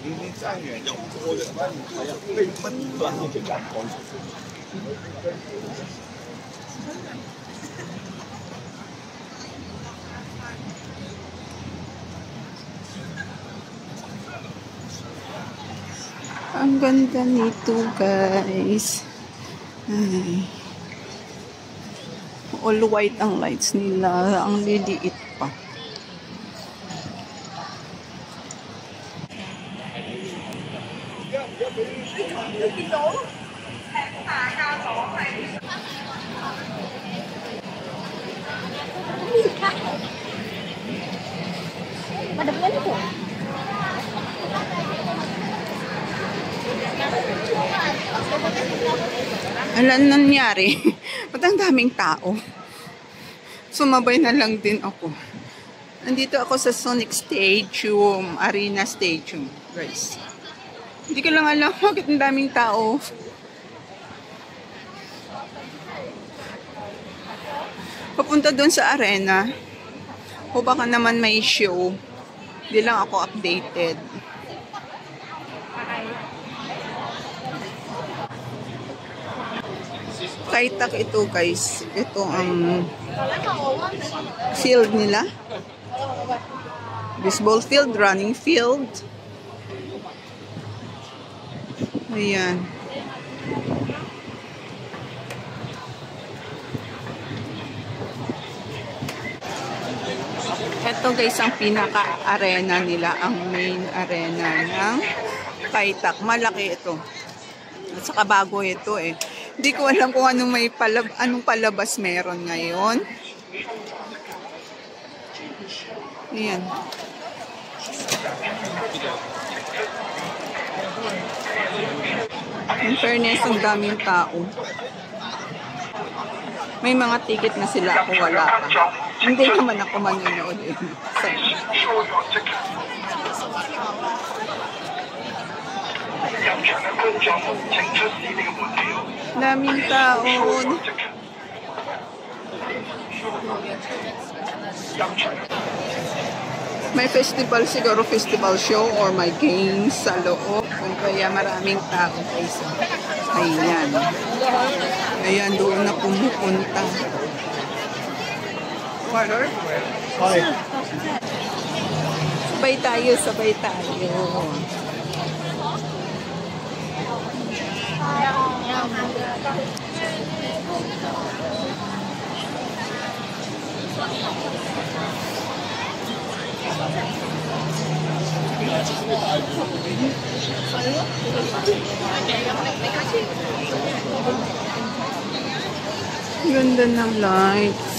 离你再远，有多人吗？还要被分断那个阳光。Ang ganda nito, guys. Ay. All white ang lights nila. Ang liliit pa. Alam nangyari? Ba't ang daming tao? Sumabay na lang din ako. Nandito ako sa Sonic Stadium, Arena Stadium, guys. Hindi ko lang alam bakit ang daming tao. Papunta doon sa arena. O baka naman may show. Hindi lang ako updated. Kaitak ito, guys. Ito ang field nila. Baseball field, running field. Ayan. Ito, guys, ang pinaka-arena nila. Ang main arena ng Kaitak. Malaki ito. At saka bago ito eh. Hindi ko alam kung anong palabas meron ngayon. Ayan. In fairness, ang daming tao. May mga ticket na sila, ako wala pa. Hindi naman ako manonood eh. Daming taon. May festival siguro, festival show or may games sa loob. Kaya maraming tao guys. Ayan. Ayan, doon na pumupunta. Sabay tayo, sabay tayo. Ganda ng lights.